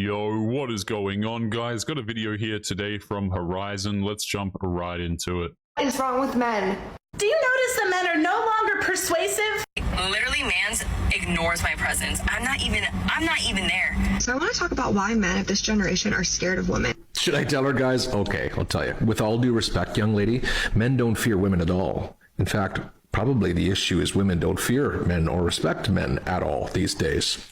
Yo, what is going on, guys? Got a video here today from Horizon. Let's jump right into it. What is wrong with men? Do you notice the men are no longer persuasive? Literally, mans ignores my presence. I'm not even there. So I want to talk about why men of this generation are scared of women. Should I tell her, guys? Okay, I'll tell you. With all due respect, young lady, men don't fear women at all. In fact, probably the issue is women don't fear men or respect men at all these days.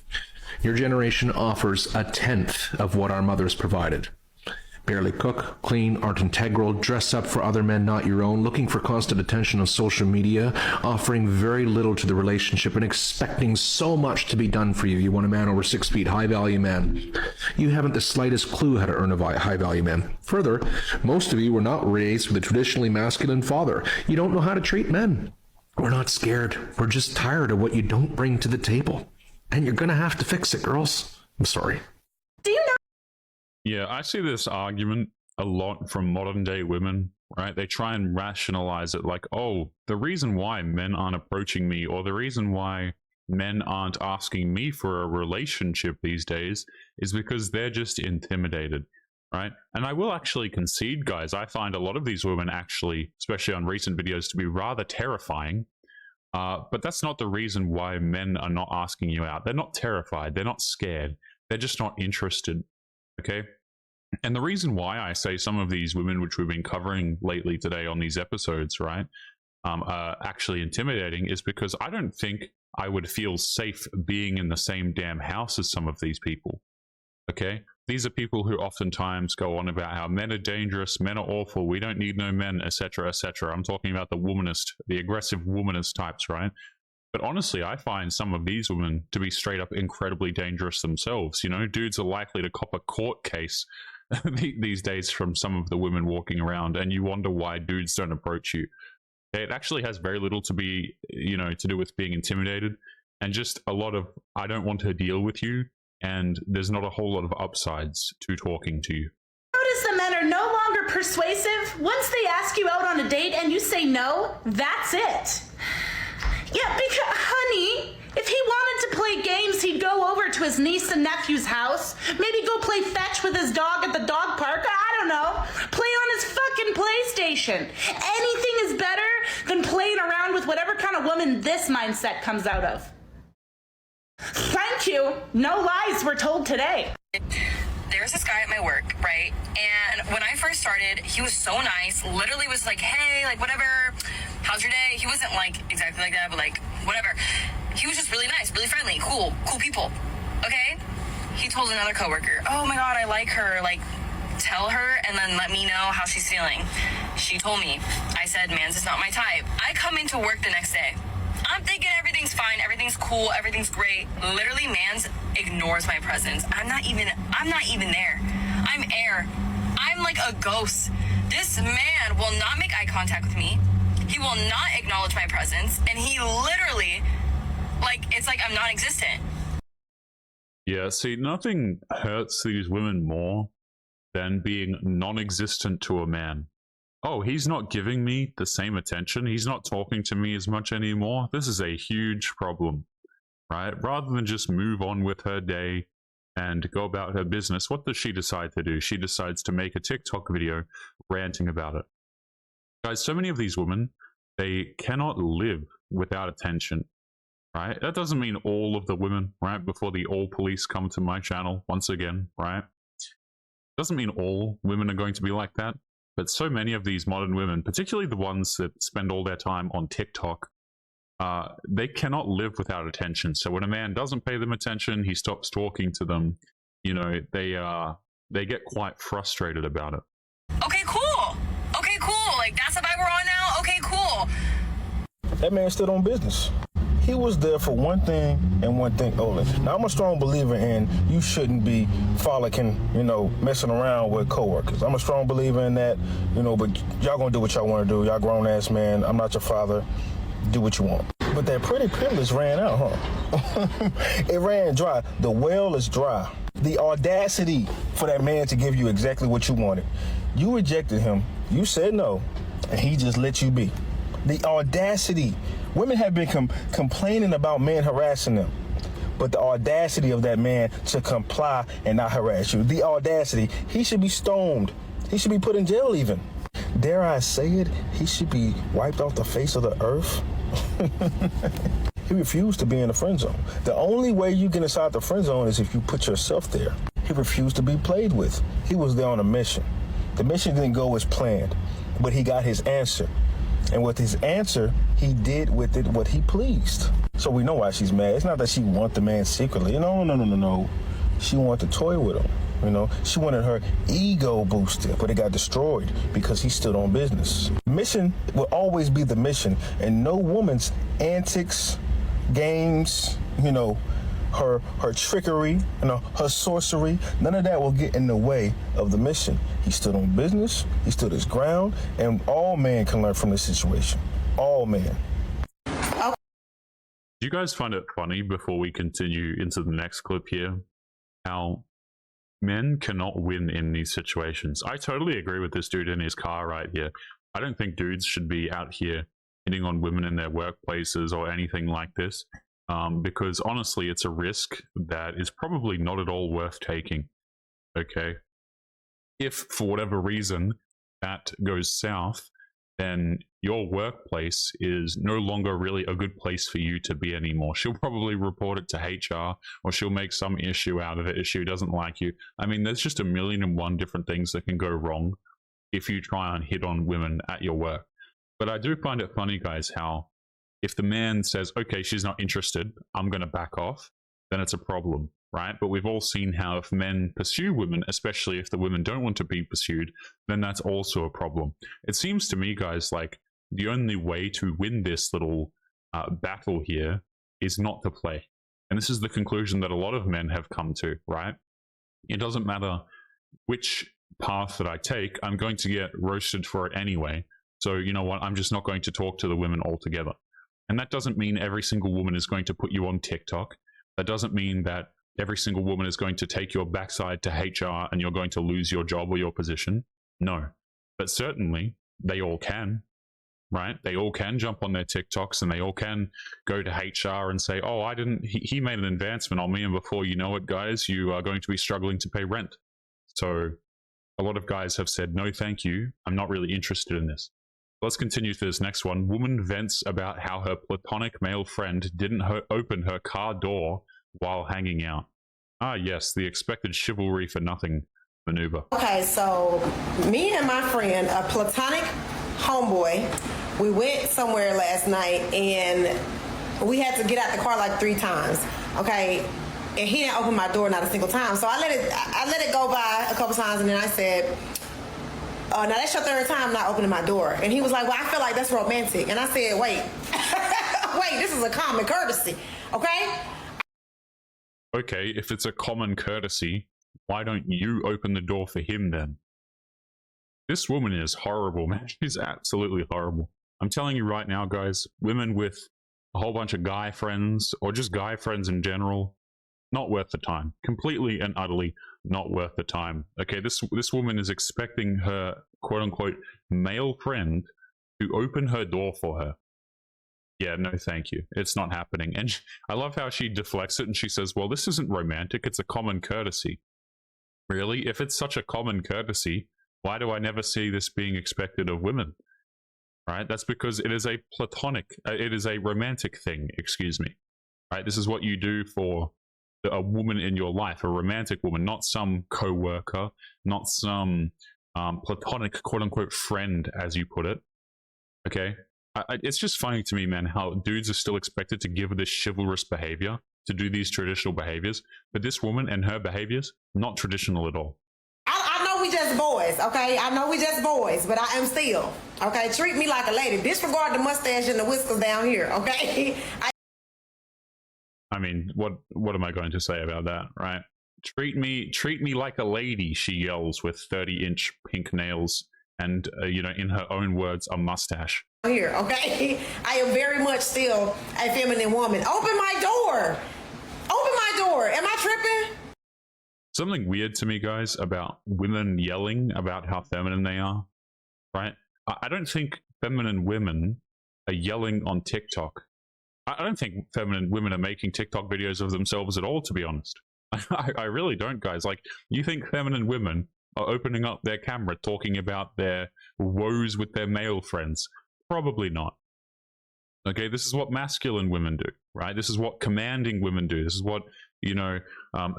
Your generation offers a tenth of what our mothers provided. Barely cook, clean, aren't integral, dress up for other men not your own, looking for constant attention on social media, offering very little to the relationship and expecting so much to be done for you. You want a man over 6 feet, high-value man. You haven't the slightest clue how to earn a high-value man. Further, most of you were not raised with a traditionally masculine father. You don't know how to treat men. We're not scared. We're just tired of what you don't bring to the table. And you're gonna have to fix it, girls. I'm sorry. Do you know? Yeah, I see this argument a lot from modern day women, right? They try and rationalize it like, oh, the reason why men aren't approaching me, or the reason why men aren't asking me for a relationship these days is because they're just intimidated, right? And I will actually concede, guys, I find a lot of these women actually, especially on recent videos, to be rather terrifying. But that's not the reason why men are not asking you out. They're not terrified. They're not scared. They're just not interested. Okay? And the reason why I say some of these women, which we've been covering lately today on these episodes, right, are actually intimidating is because I don't think I would feel safe being in the same damn house as some of these people. Okay? These are people who oftentimes go on about how men are dangerous, men are awful, we don't need no men, etc., etc. I'm talking about the womanist, the aggressive womanist types, right? But honestly, I find some of these women to be straight up incredibly dangerous themselves. You know, dudes are likely to cop a court case these days from some of the women walking around, and you wonder why dudes don't approach you. It actually has very little to be, you know, to do with being intimidated, and just a lot of, I don't want to deal with you. And there's not a whole lot of upsides to talking to you. Notice the men are no longer persuasive. Once they ask you out on a date and you say no, that's it. Yeah, because, honey, if he wanted to play games, he'd go over to his niece and nephew's house. Maybe go play fetch with his dog at the dog park. I don't know. Play on his fucking PlayStation. Anything is better than playing around with whatever kind of woman this mindset comes out of. Thank you. No lies were told today. There's this guy at my work, right? And when I first started, he was so nice. Literally was like, hey, like, whatever. How's your day? He wasn't like exactly like that, but like, whatever. He was just really nice, really friendly, cool people. Okay? He told another coworker, oh my God, I like her. Like, tell her and then let me know how she's feeling. She told me. I said, man's is not my type. I come into work the next day. I'm thinking everything's fine, everything's cool, everything's great. Literally, mans ignores my presence. I'm not even there. I'm air. I'm like a ghost. This man will not make eye contact with me. He will not acknowledge my presence. And he literally, like, it's like I'm non-existent. Yeah, see, nothing hurts these women more than being non-existent to a man. Oh, he's not giving me the same attention. He's not talking to me as much anymore. This is a huge problem, right? Rather than just move on with her day and go about her business, what does she decide to do? She decides to make a TikTok video ranting about it. Guys, so many of these women, they cannot live without attention, right? That doesn't mean all of the women, right? Before the all police come to my channel once again, right? Doesn't mean all women are going to be like that. But so many of these modern women, particularly the ones that spend all their time on TikTok, they cannot live without attention. So when a man doesn't pay them attention, he stops talking to them. You know, they get quite frustrated about it. Okay, cool. Okay, cool. Like, that's the vibe we're on now? Okay, cool. That man stood on business. He was there for one thing and one thing only. Now, I'm a strong believer in you shouldn't be frolicking, you know, messing around with coworkers. I'm a strong believer in that, you know, but y'all gonna do what y'all want to do. Y'all grown-ass man. I'm not your father. Do what you want. But that pretty privilege ran out, huh? It ran dry. The well is dry. The audacity for that man to give you exactly what you wanted. You rejected him. You said no, and he just let you be. The audacity. Women have been complaining about men harassing them. But the audacity of that man to comply and not harass you, the audacity, he should be stoned. He should be put in jail even. Dare I say it, he should be wiped off the face of the earth. He refused to be in the friend zone. The only way you get inside the friend zone is if you put yourself there. He refused to be played with. He was there on a mission. The mission didn't go as planned, but he got his answer. And with his answer, he did with it what he pleased. So we know why she's mad. It's not that she wanted the man secretly. No. She wanted to toy with him. You know, she wanted her ego boosted, but it got destroyed because he stood on business. Mission will always be the mission, and no woman's antics, games, her trickery, her sorcery, none of that will get in the way of the mission. He stood on business, he stood his ground, and all men can learn from this situation. All men. Do you guys find it funny, before we continue into the next clip here, how men cannot win in these situations? I totally agree with this dude in his car right here. I don't think dudes should be out here hitting on women in their workplaces or anything like this, because honestly, it's a risk that is probably not at all worth taking. Okay, if for whatever reason that goes south, then your workplace is no longer really a good place for you to be anymore. She'll probably report it to HR, or she'll make some issue out of it if she doesn't like you. I mean, there's just 1,000,001 different things that can go wrong if you try and hit on women at your work. But I do find it funny, guys, how if the man says, okay, she's not interested, I'm going to back off, then it's a problem, right? But we've all seen how if men pursue women, especially if the women don't want to be pursued, then that's also a problem. It seems to me, guys, like the only way to win this little battle here is not to play. And this is the conclusion that a lot of men have come to, right? It doesn't matter which path that I take, I'm going to get roasted for it anyway. So you know what? I'm just not going to talk to the women altogether. And that doesn't mean every single woman is going to put you on TikTok. That doesn't mean that every single woman is going to take your backside to HR and you're going to lose your job or your position. No. But certainly, they all can, right? They all can jump on their TikToks and they all can go to HR and say, oh, he made an advancement on me, and before you know it, guys, you are going to be struggling to pay rent. So a lot of guys have said, no, thank you. I'm not really interested in this. Let's continue to this next one. Woman vents about how her platonic male friend didn't open her car door while hanging out. Ah, yes, the expected chivalry for nothing maneuver. Okay, so me and my friend, a platonic homeboy, we went somewhere last night and we had to get out the car like 3 times. Okay, and he didn't open my door not a single time. So I let it go by a couple times, and then I said, now that's your 3rd time not opening my door. And he was like, well, I feel like that's romantic. And I said, wait, this is a common courtesy, okay? Okay, if it's a common courtesy, why don't you open the door for him then? This woman is horrible, man. She's absolutely horrible. I'm telling you right now, guys, women with a whole bunch of guy friends, or just guy friends in general, not worth the time. Completely and utterly not worth the time. Okay, this woman is expecting her quote-unquote male friend to open her door for her. Yeah, no thank you. It's not happening. And I love how she deflects it and she says, well, this isn't romantic, it's a common courtesy. Really? If it's such a common courtesy, why do I never see this being expected of women? Right? That's because it is a it is a romantic thing, excuse me. Right? This is what you do for a woman in your life, a romantic woman, not some co-worker, not some platonic quote-unquote friend, as you put it. Okay? It's just funny to me, man, how dudes are still expected to give this chivalrous behavior, to do these traditional behaviors, but this woman and her behaviors, not traditional at all. I know we just boys, okay? I know we just boys, but I am still, okay? Treat me like a lady. Disregard the mustache and the whiskers down here, okay? I mean, what am I going to say about that, right? Treat me like a lady, she yells with 30-inch pink nails and, in her own words, a mustache. Here, okay? I am very much still a feminine woman. Open my door! Open my door! Am I tripping? Something weird to me, guys, about women yelling about how feminine they are, right? I don't think feminine women are yelling on TikTok. I don't think feminine women are making TikTok videos of themselves at all, to be honest. I really don't, guys. Like, you think feminine women are opening up their camera talking about their woes with their male friends? Probably not. Okay, this is what masculine women do, right? This is what commanding women do. This is what, you know,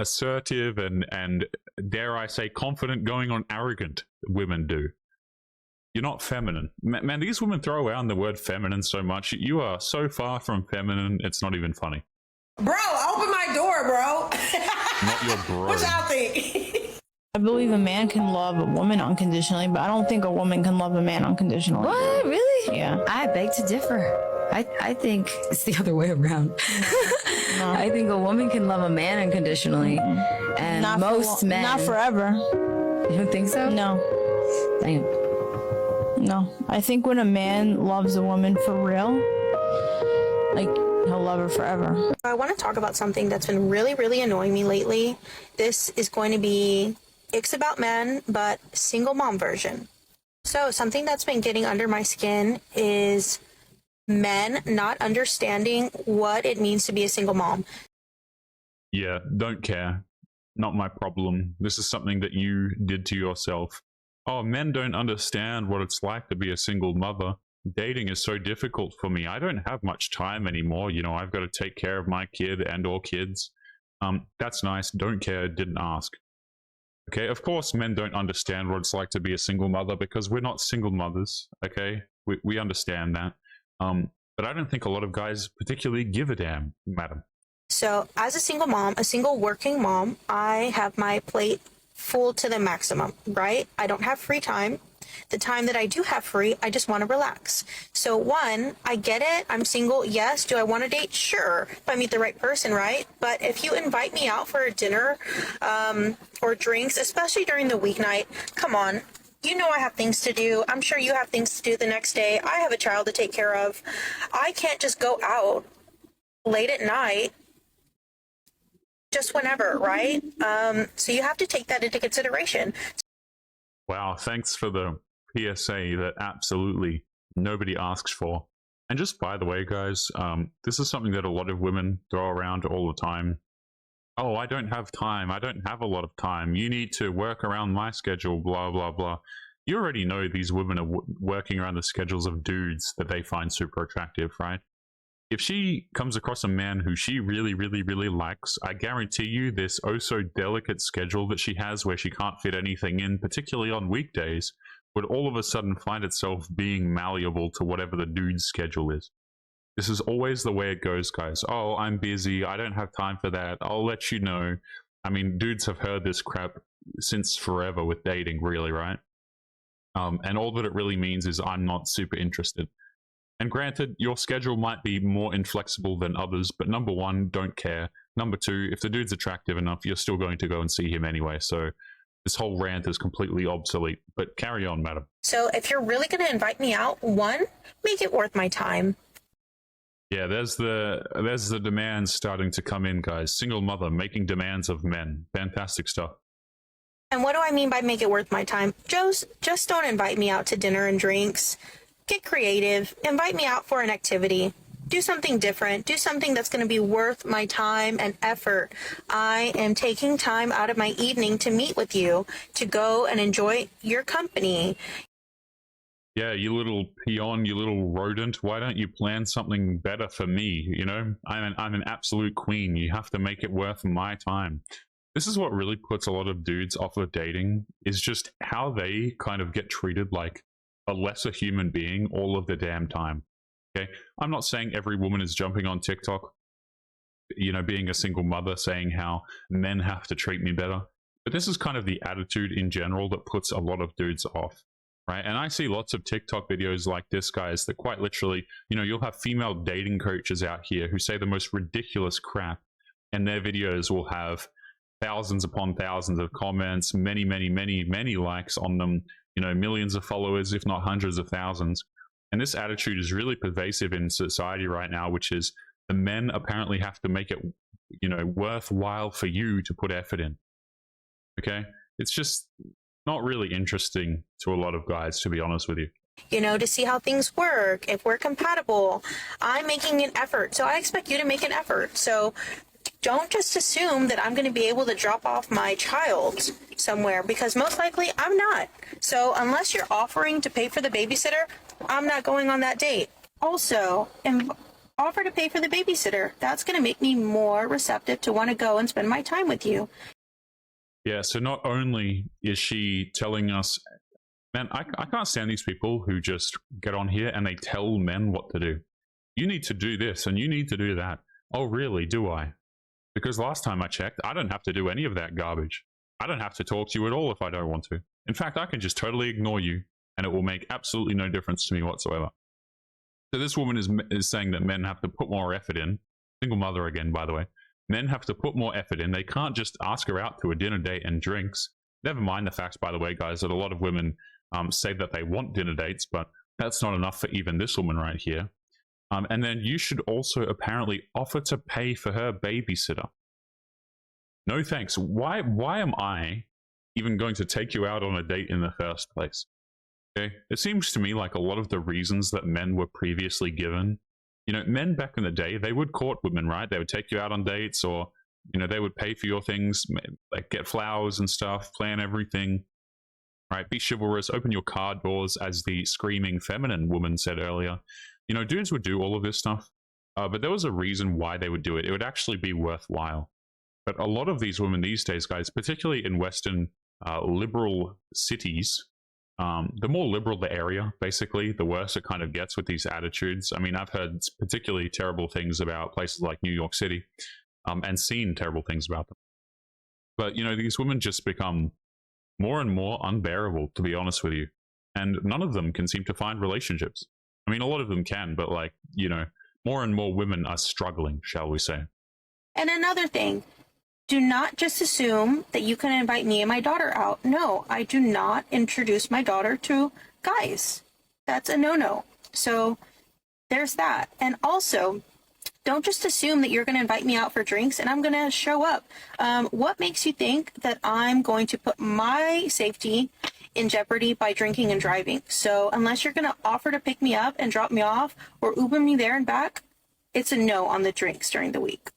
assertive and dare I say confident, going on arrogant women do. You're not feminine. Man, these women throw around the word feminine so much. You are so far from feminine, it's not even funny. Bro, open my door, bro. Not your bro. What y'all think? I believe a man can love a woman unconditionally, but I don't think a woman can love a man unconditionally. What? Really? Yeah. I beg to differ. I think it's the other way around. No. I think a woman can love a man unconditionally, and Not most men. Not forever. You don't think so? No. Damn. No. I think when a man loves a woman for real, like, he'll love her forever. I want to talk about something that's been really, really annoying me lately. This is going to be Icks About Men, but single mom version. So something that's been getting under my skin is men not understanding what it means to be a single mom. Yeah, don't care. Not my problem. This is something that you did to yourself. Oh, men don't understand what it's like to be a single mother. Dating is so difficult for me. I don't have much time anymore. You know, I've got to take care of my kid and or kids. That's nice. Don't care. Didn't ask. Okay, of course men don't understand what it's like to be a single mother because we're not single mothers. Okay, we understand that. But I don't think a lot of guys particularly give a damn, madam. So as a single mom, a single working mom, I have my plate full to the maximum, right? I don't have free time. The time that I do have free, I just want to relax. So one, I get it. I'm single. Yes. Do I want to date? Sure. If I meet the right person, right? But if you invite me out for a dinner or drinks, especially during the weeknight, come on. You know I have things to do. I'm sure you have things to do the next day. I have a child to take care of. I can't just go out late at night just whenever, right? So you have to take that into consideration. Wow, thanks for the PSA that absolutely nobody asks for. And just by the way, guys, this is something that a lot of women throw around all the time. Oh, I don't have time. I don't have a lot of time. You need to work around my schedule, blah, blah, blah. You already know these women are working around the schedules of dudes that they find super attractive, right? If she comes across a man who she really, really, really likes, I guarantee you this oh so delicate schedule that she has where she can't fit anything in, particularly on weekdays, would all of a sudden find itself being malleable to whatever the dude's schedule is. This is always the way it goes, guys. Oh, I'm busy. I don't have time for that. I'll let you know. I mean, dudes have heard this crap since forever with dating, really, right? And all that it really means is I'm not super interested. And granted, your schedule might be more inflexible than others, but number one, don't care. Number two, if the dude's attractive enough, you're still going to go and see him anyway. So this whole rant is completely obsolete. But carry on, madam. So if you're really going to invite me out, one, make it worth my time. Yeah, there's the demands starting to come in, guys. Single mother making demands of men. Fantastic stuff. And what do I mean by make it worth my time? Just don't invite me out to dinner and drinks. Get creative. Invite me out for an activity. Do something different. Do something that's going to be worth my time and effort. I am taking time out of my evening to meet with you, to go and enjoy your company. Yeah, you little peon, you little rodent. Why don't you plan something better for me? You know, I'm an absolute queen. You have to make it worth my time. This is what really puts a lot of dudes off of dating, is just how they kind of get treated like a lesser human being all of the damn time. Okay, I'm not saying every woman is jumping on TikTok, you know, being a single mother, saying how men have to treat me better. But this is kind of the attitude in general that puts a lot of dudes off, right? And I see lots of TikTok videos like this, guys, that quite literally, you know, you'll have female dating coaches out here who say the most ridiculous crap, and their videos will have thousands upon thousands of comments, many, many, many, many likes on them, you know, millions of followers, if not hundreds of thousands. And this attitude is really pervasive in society right now, which is the men apparently have to make it, you know, worthwhile for you to put effort in. Okay? It's just not really interesting to a lot of guys, to be honest with you. you know, to see how things work, if we're compatible. I'm making an effort, so I expect you to make an effort. So don't just assume that I'm going to be able to drop off my child somewhere, because most likely I'm not. So unless you're offering to pay for the babysitter, I'm not going on that date. Also, offer to pay for the babysitter. That's going to make me more receptive to want to go and spend my time with you. Yeah, so not only is she telling us, man, I can't stand these people who just get on here and they tell men what to do. You need to do this and you need to do that. Oh, really? Do I? Because last time I checked, I don't have to do any of that garbage. I don't have to talk to you at all if I don't want to. In fact, I can just totally ignore you and it will make absolutely no difference to me whatsoever. So this woman is saying that men have to put more effort in. Single mother again, by the way. Men have to put more effort in. They can't just ask her out to a dinner date and drinks. Never mind the fact, by the way, guys, that a lot of women say that they want dinner dates, but that's not enough for even this woman right here. And then you should also apparently offer to pay for her babysitter. No thanks. Why am I even going to take you out on a date in the first place? Okay? It seems to me like a lot of the reasons that men were previously given, you know, men back in the day, they would court women, right? They would take you out on dates, or, you know, they would pay for your things, like get flowers and stuff, plan everything, right? Be chivalrous, open your car doors, as the screaming feminine woman said earlier. You know, dudes would do all of this stuff, but there was a reason why they would do it. It would actually be worthwhile. But a lot of these women these days, guys, particularly in Western liberal cities, the more liberal the area, basically, the worse it kind of gets with these attitudes. I mean, I've heard particularly terrible things about places like New York City, and seen terrible things about them. But, you know, these women just become more and more unbearable, to be honest with you. And none of them can seem to find relationships. I mean, a lot of them can, but, like, you know, more and more women are struggling, shall we say. And another thing, do not just assume that you can invite me and my daughter out. No, I do not introduce my daughter to guys. That's a no-no. So there's that. And also, don't just assume that you're going to invite me out for drinks and I'm going to show up. What makes you think that I'm going to put my safety in jeopardy by drinking and driving? So unless you're going to offer to pick me up and drop me off or Uber me there and back, it's a no on the drinks during the week.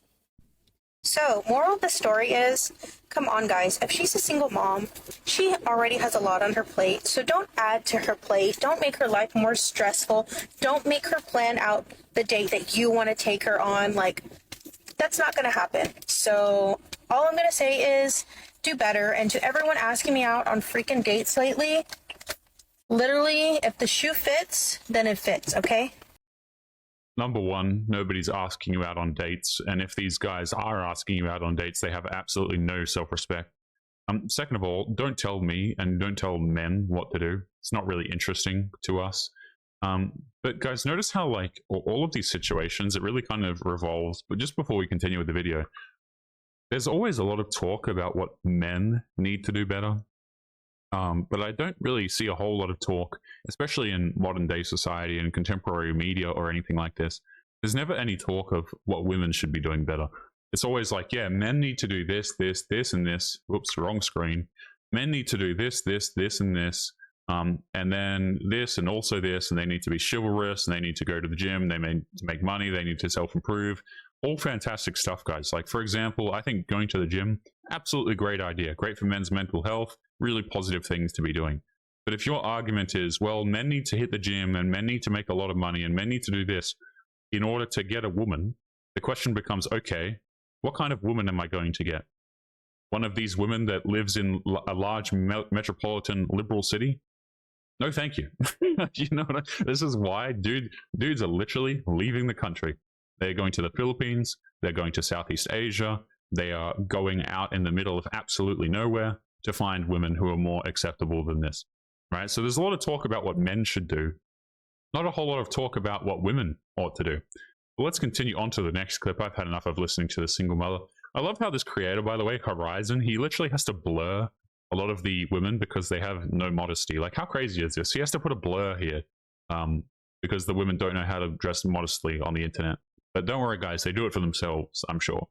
So, moral of the story is, come on guys, if she's a single mom, she already has a lot on her plate, so don't add to her plate, don't make her life more stressful, don't make her plan out the date that you want to take her on, like, that's not going to happen. So, all I'm going to say is, do better, and to everyone asking me out on freaking dates lately, literally, if the shoe fits, then it fits, okay? Number one, nobody's asking you out on dates, and if these guys are asking you out on dates, they have absolutely no self-respect. Second of all, don't tell me and don't tell men what to do. It's not really interesting to us. But guys, notice how, like, all of these situations, it really kind of revolves. But just before we continue with the video, there's always a lot of talk about what men need to do better. But I don't really see a whole lot of talk, especially in modern day society and contemporary media or anything like this. There's never any talk of what women should be doing better. It's always like, yeah, men need to do this, this, this, and this. Whoops, wrong screen. Men need to do this, this, this, and this. And then this and also this, and they need to be chivalrous, and they need to go to the gym, they need to make money, they need to self-improve. All fantastic stuff, guys. Like, for example, I think going to the gym, absolutely great idea. Great for men's mental health, really positive things to be doing. But if your argument is, well, men need to hit the gym and men need to make a lot of money and men need to do this in order to get a woman, the question becomes, okay, what kind of woman am I going to get? One of these women that lives in a large metropolitan liberal city? No, thank you. You know what this is why dudes are literally leaving the country. They're going to the Philippines. They're going to Southeast Asia. They are going out in the middle of absolutely nowhere to find women who are more acceptable than this, right? So there's a lot of talk about what men should do. Not a whole lot of talk about what women ought to do. But let's continue on to the next clip. I've had enough of listening to the single mother. I love how this creator, by the way, Horizon, he literally has to blur a lot of the women because they have no modesty. Like, how crazy is this? He has to put a blur here because the women don't know how to dress modestly on the internet. But don't worry, guys, they do it for themselves, I'm sure.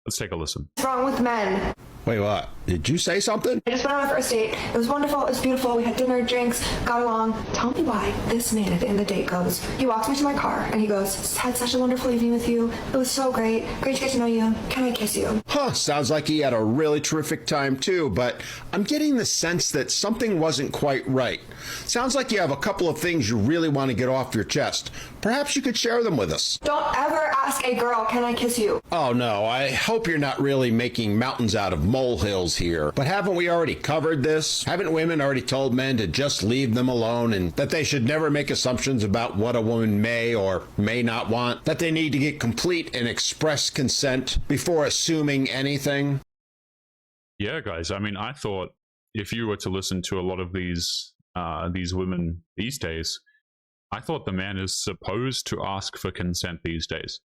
Let's take a listen. What's wrong with men? Wait, what? Did you say something? I just went on my first date. It was wonderful. It was beautiful. We had dinner, drinks, got along. Tell me why this man at the end of the date goes, he walks me to my car and he goes, had such a wonderful evening with you. It was so great. Great to get to know you. Can I kiss you? Huh, sounds like he had a really terrific time too, but I'm getting the sense that something wasn't quite right. Sounds like you have a couple of things you really want to get off your chest. Perhaps you could share them with us. Don't ever ask a girl, can I kiss you? Oh no, I hope you're not really making mountains out of molehills here. But haven't we already covered this? Haven't women already told men to just leave them alone and that they should never make assumptions about what a woman may or may not want? That they need to get complete and express consent before assuming anything? Yeah, guys. I mean, I thought if you were to listen to a lot of these women these days, I thought the man is supposed to ask for consent these days.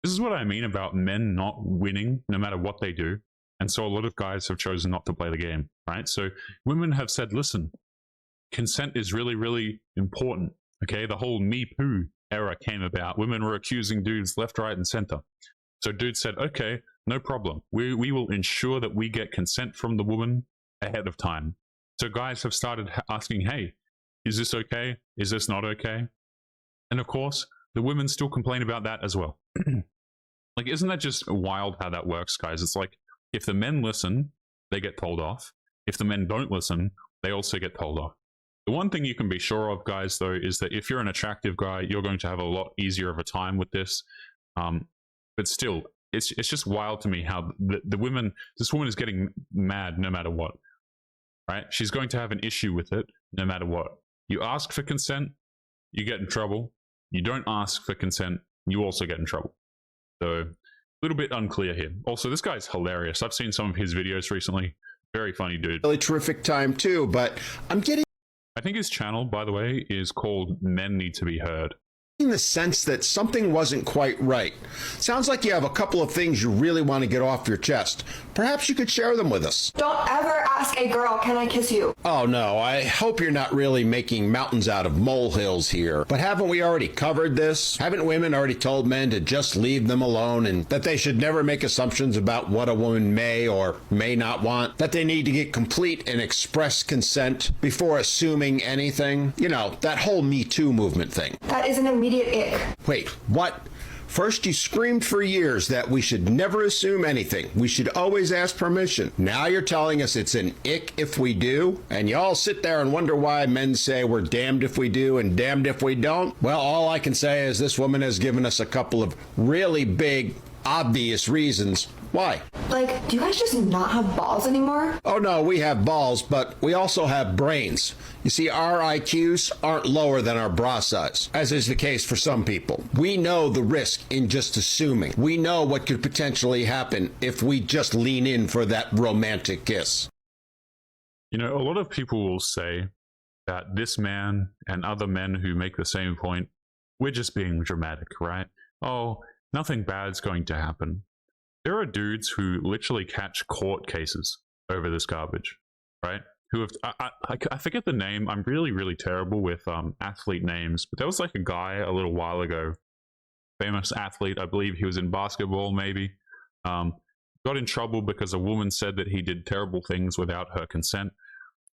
This is what I mean about men not winning no matter what they do. And so a lot of guys have chosen not to play the game, right? So women have said, listen, consent is really, really important. Okay, the whole Me Too era came about. Women were accusing dudes left, right, and center. So dudes said, okay, no problem. We will ensure that we get consent from the woman ahead of time. So guys have started asking, hey, is this okay? Is this not okay? And of course, the women still complain about that as well. Like, isn't that just wild how that works, guys? It's like, if the men listen, they get told off. If the men don't listen, they also get told off. The one thing you can be sure of, guys, though, is that if you're an attractive guy, you're going to have a lot easier of a time with this. But still, it's just wild to me how the women, this woman is getting mad no matter what, right? She's going to have an issue with it no matter what. You ask for consent, you get in trouble. You don't ask for consent, you also get in trouble. So, a little bit unclear here. Also, this guy's hilarious. I've seen some of his videos recently. Very funny dude. Really terrific time too, but I'm getting I think his channel, by the way, is called Men Need to Be Heard. the sense that something wasn't quite right. Sounds like you have a couple of things you really want to get off your chest. Perhaps you could share them with us. Don't ever ask a girl, can I kiss you? Oh no, I hope you're not really making mountains out of molehills here. But haven't we already covered this? Haven't women already told men to just leave them alone and that they should never make assumptions about what a woman may or may not want? That they need to get complete and express consent before assuming anything? You know, that whole Me Too movement thing. That is an immediate ick. Wait, what? First you screamed for years that we should never assume anything. We should always ask permission. Now you're telling us it's an ick if we do? And you all sit there and wonder why men say we're damned if we do and damned if we don't? Well, all I can say is this woman has given us a couple of really big, obvious reasons why. Like, do you guys just not have balls anymore? Oh no, we have balls, but we also have brains. You see, our IQs aren't lower than our bra size, as is the case for some people. We know the risk in just assuming. We know what could potentially happen if we just lean in for that romantic kiss. You know, a lot of people will say that this man and other men who make the same point, we're just being dramatic, right? Oh, nothing bad's going to happen. There are dudes who literally catch court cases over this garbage, right? Who have, I forget the name. I'm really, really terrible with athlete names, but there was like a guy a little while ago, famous athlete, I believe he was in basketball maybe, got in trouble because a woman said that he did terrible things without her consent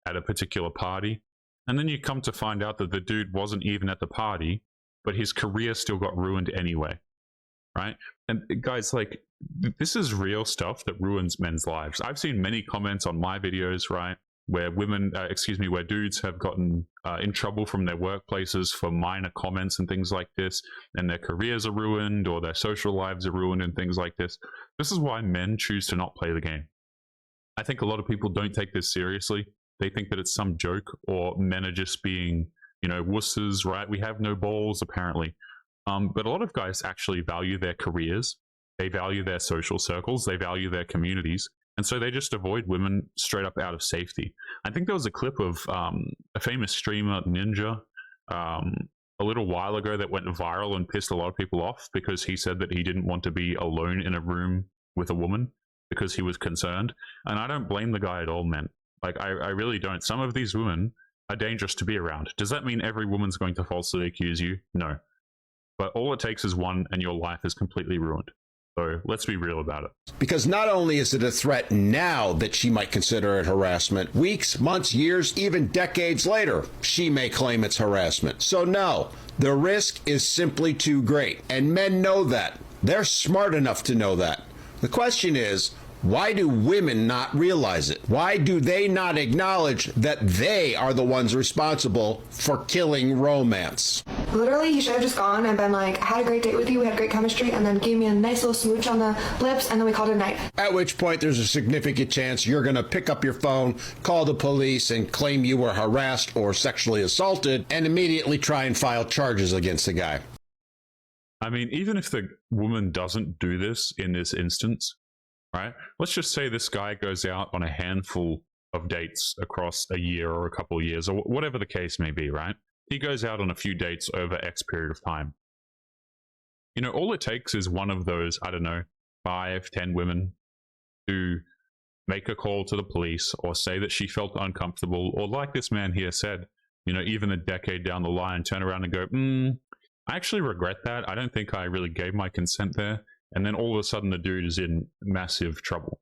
at a particular party. And then you come to find out that the dude wasn't even at the party, but his career still got ruined anyway, right? And guys, like, this is real stuff that ruins men's lives. I've seen many comments on my videos, right, where women, where dudes have gotten in trouble from their workplaces for minor comments and things like this, and their careers are ruined or their social lives are ruined and things like this. This is why men choose to not play the game. I think a lot of people don't take this seriously. They think that it's some joke or men are just being, you know, wusses, right? We have no balls, apparently. But a lot of guys actually value their careers. They value their social circles. They value their communities. And so they just avoid women straight up out of safety. I think there was a clip of a famous streamer, Ninja, a little while ago that went viral and pissed a lot of people off because he said that he didn't want to be alone in a room with a woman because he was concerned. And I don't blame the guy at all, man. Like, I really don't. Some of these women are dangerous to be around. Does that mean every woman's going to falsely accuse you? No. But all it takes is one and your life is completely ruined. So let's be real about it. Because not only is it a threat now that she might consider it harassment, weeks, months, years, even decades later, she may claim it's harassment. So no, the risk is simply too great. And men know that. They're smart enough to know that. The question is, why do women not realize it? Why do they not acknowledge that they are the ones responsible for killing romance? Literally, he should have just gone and been like, I had a great date with you, we had great chemistry, and then gave me a nice little smooch on the lips, and then we called it a night. At which point, there's a significant chance you're going to pick up your phone, call the police, and claim you were harassed or sexually assaulted, and immediately try and file charges against the guy. I mean, even if the woman doesn't do this in this instance, right? Let's just say this guy goes out on a handful of dates across a year or a couple of years, or whatever the case may be, right? He goes out on a few dates over X period of time. You know, all it takes is one of those, I don't know, 5, 10 women to make a call to the police or say that she felt uncomfortable, or like this man here said, you know, even a decade down the line, turn around and go, I actually regret that. I don't think I really gave my consent there. And then all of a sudden the dude is in massive trouble.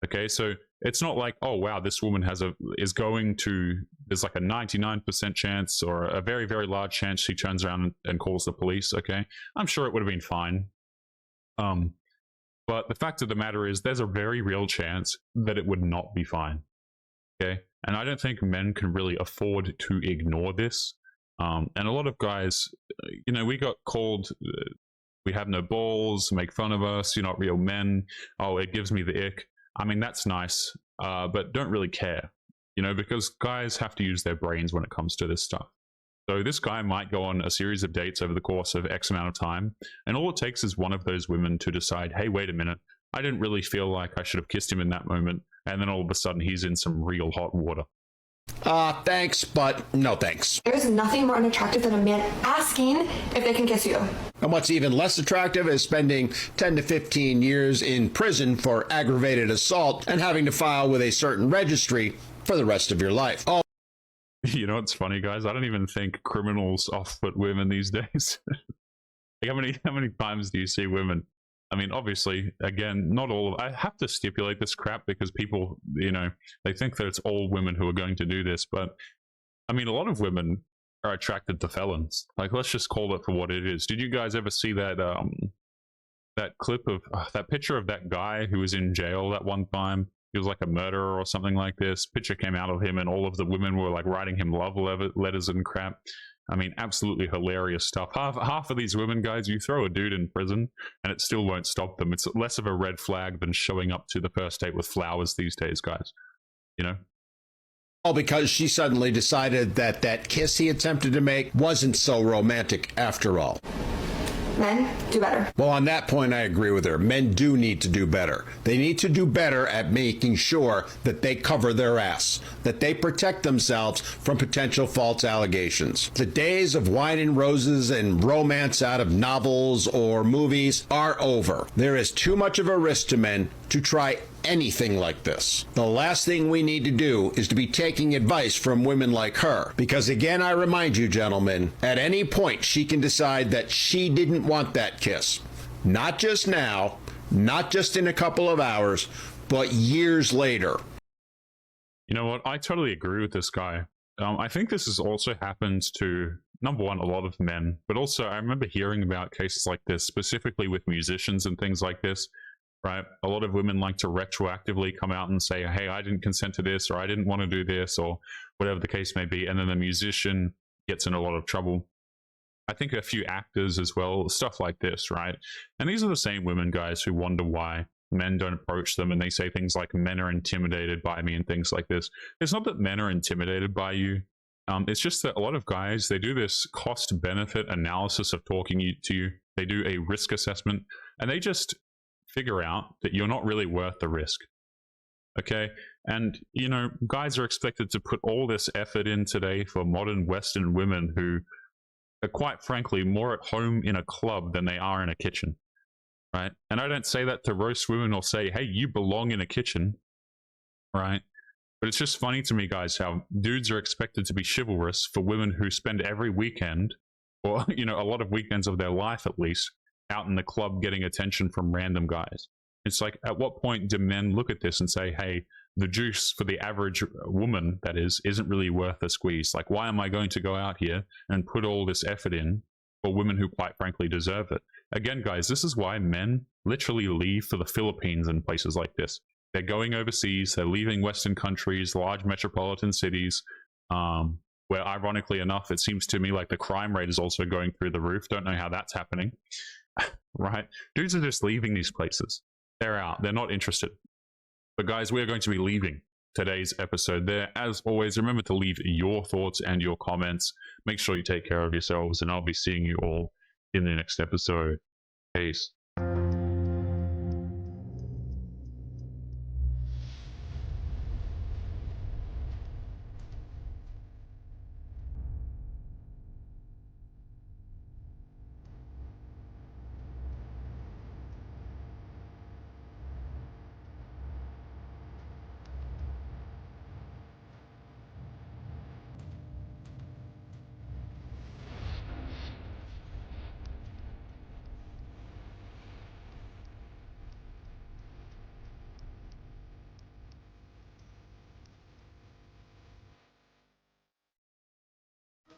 Okay, so it's not like, oh wow, this woman is going to, there's like a 99% chance or a very, very large chance she turns around and calls the police. Okay, I'm sure it would have been fine. But the fact of the matter is there's a very real chance that it would not be fine. Okay, and I don't think men can really afford to ignore this. And a lot of guys, you know, we got called, we have no balls, make fun of us, you're not real men, oh, it gives me the ick. I mean, that's nice, but don't really care, you know, because guys have to use their brains when it comes to this stuff. So this guy might go on a series of dates over the course of X amount of time, and all it takes is one of those women to decide, hey, wait a minute, I didn't really feel like I should have kissed him in that moment, and then all of a sudden he's in some real hot water. Thanks, but no thanks. There's nothing more unattractive than a man asking if they can kiss you. And what's even less attractive is spending 10 to 15 years in prison for aggravated assault and having to file with a certain registry for the rest of your life. Oh, you know what's funny, guys? I don't even think criminals off-put women these days. Like, how many times do you see women? I mean, obviously, again, not all of, I have to stipulate this crap because people, you know, they think that it's all women who are going to do this. But I mean, a lot of women are attracted to felons. Like, let's just call it for what it is. Did you guys ever see that that clip of that picture of that guy who was in jail that one time? He was like a murderer or something like this. Picture came out of him and all of the women were like writing him love letters and crap. I mean, absolutely hilarious stuff. Half of these women, guys, you throw a dude in prison and it still won't stop them. It's less of a red flag than showing up to the first date with flowers these days, guys. You know? All because she suddenly decided that that kiss he attempted to make wasn't so romantic after all. Men, do better. Well, on that point, I agree with her. Men do need to do better. They need to do better at making sure that they cover their ass, that they protect themselves from potential false allegations. The days of wine and roses and romance out of novels or movies are over. There is too much of a risk to men to try anything like this. The last thing we need to do is to be taking advice from women like her. Because again, I remind you, gentlemen, at any point she can decide that she didn't want that kiss. Not just now, not just in a couple of hours, but years later. You know what? I totally agree with this guy. I think this has also happened to, number one, a lot of men, but also I remember hearing about cases like this, specifically with musicians and things like this. Right? A lot of women like to retroactively come out and say, hey, I didn't consent to this, or I didn't want to do this, or whatever the case may be. And then the musician gets in a lot of trouble. I think a few actors as well, stuff like this, right? And these are the same women, guys, who wonder why men don't approach them. And they say things like, men are intimidated by me and things like this. It's not that men are intimidated by you. It's just that a lot of guys, they do this cost-benefit analysis of talking to you. They do a risk assessment, and they just figure out that you're not really worth the risk. Okay? And, you know, guys are expected to put all this effort in today for modern Western women who are, quite frankly, more at home in a club than they are in a kitchen. Right? And I don't say that to roast women or say, hey, you belong in a kitchen. Right? But it's just funny to me, guys, how dudes are expected to be chivalrous for women who spend every weekend, or, you know, a lot of weekends of their life at least, out in the club getting attention from random guys. It's like, at what point do men look at this and say, hey, the juice for the average woman, that is, isn't really worth a squeeze? Like, why am I going to go out here and put all this effort in for women who quite frankly deserve it? Again, guys, this is why men literally leave for the Philippines and places like this. They're going overseas, they're leaving Western countries, large metropolitan cities, where ironically enough, it seems to me like the crime rate is also going through the roof. Don't know how that's happening, right? Dudes are just leaving these places. They're out. They're not interested. But guys, we're going to be leaving today's episode there. As always, remember to leave your thoughts and your comments. Make sure you take care of yourselves, and I'll be seeing you all in the next episode. Peace.